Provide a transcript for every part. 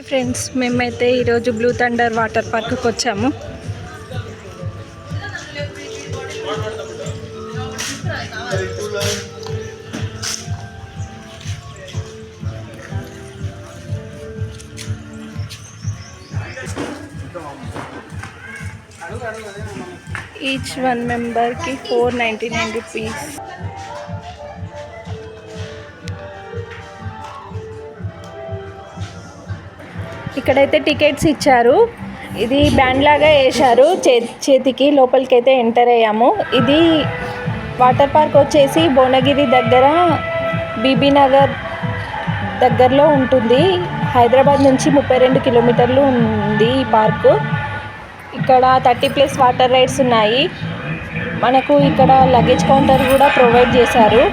Friends, మేమైతే ఈరోజు blue thunder water పార్క్కి వచ్చాము. Each 1 మెంబర్కి 499 rupees. ఇక్కడైతే టికెట్స్ ఇచ్చారు. ఇది బ్యాండ్ లాగా వేశారు చేతికి. లోపలికి అయితే ఎంటర్ అయ్యాము. ఇది వాటర్ పార్క్ వచ్చేసి భువనగిరి దగ్గర బీబీ నగర్ దగ్గరలో ఉంటుంది. హైదరాబాద్ నుంచి 32 కిలోమీటర్లు ఉంది ఈ పార్కు. ఇక్కడ 30+ వాటర్ రైడ్స్ ఉన్నాయి. మనకు ఇక్కడ లగేజ్ కౌంటర్ కూడా ప్రొవైడ్ చేశారు.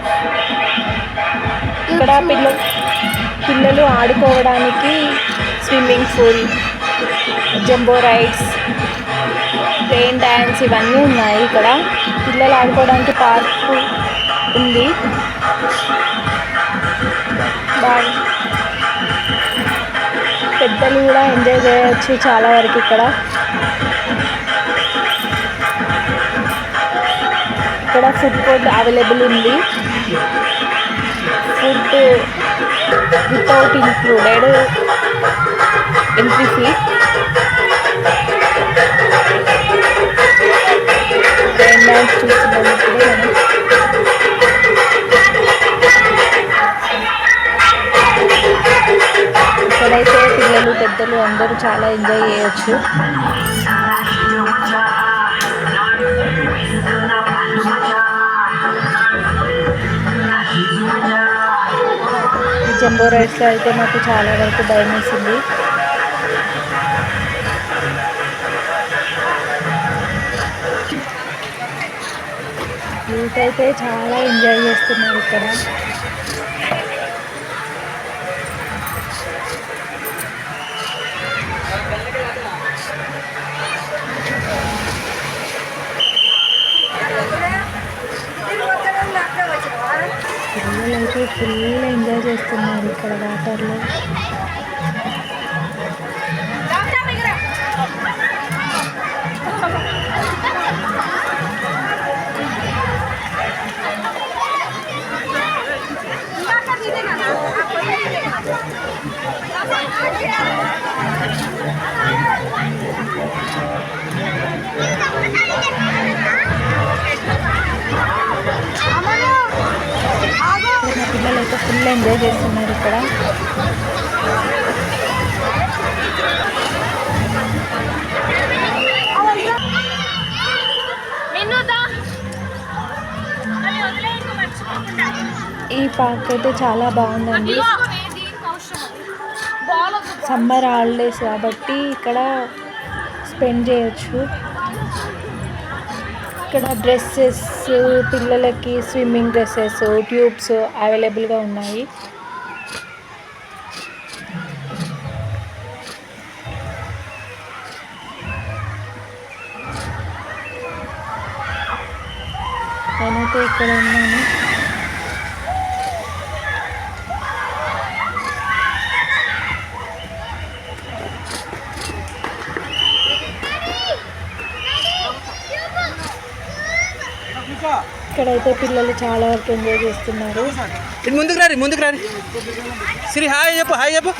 ఇక్కడ పిల్లలు ఆడుకోవడానికి swimming pool, jumbo rides, rain dance ఇవన్నీ ఉన్నాయి. ఇక్కడ పిల్లలు ఆడుకోవడానికి పార్కు ఉంది. పెద్దలు కూడా ఎంజాయ్ చేయొచ్చు చాలా వరకు. ఇక్కడ ఫుడ్ కోర్ట్ అవైలబుల్ ఉంది. Food without included entry fee. ఇక్కడైతే పిల్లలు పెద్దలు అందరూ చాలా ఎంజాయ్ చేయొచ్చు. జంబో రైడ్స్లో అయితే నాకు చాలా వరకు భయం వేసింది. యూత్ అయితే చాలా ఎంజాయ్ చేస్తున్నారు ఇక్కడ. పిల్లలైతే ఫుల్ ఎంజాయ్ చేస్తున్నారు ఇక్కడ వాటర్లో. పిల్లలైతే ఫుల్ ఎంజాయ్ చేస్తున్నారు ఇక్కడ. ఈ పార్క్ అయితే చాలా బాగుందండి. సమ్మర్ హాలిడేస్ కాబట్టి ఇక్కడ స్పెండ్ చేయొచ్చు. ఇక్కడ డ్రెస్సెస్, పిల్లలకి స్విమ్మింగ్ డ్రెస్సెస్, ట్యూబ్స్ అవైలబుల్గా ఉన్నాయి. నేనైతే ఇక్కడ ఉన్నాను. ఇక్కడైతే పిల్లలు చాలా వరకు ఎంజాయ్ చేస్తున్నారు. ముందుకు రారి శ్రీ హాయ్ చెప్పు.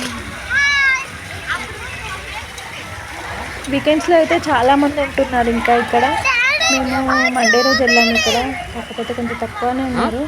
వీకెండ్స్లో అయితే చాలామంది ఉంటున్నారు. ఇంకా ఇక్కడ మేము మండే రోజు వెళ్ళాము. ఇక్కడ కాకపోతే కొంచెం తక్కువనే ఉన్నారు.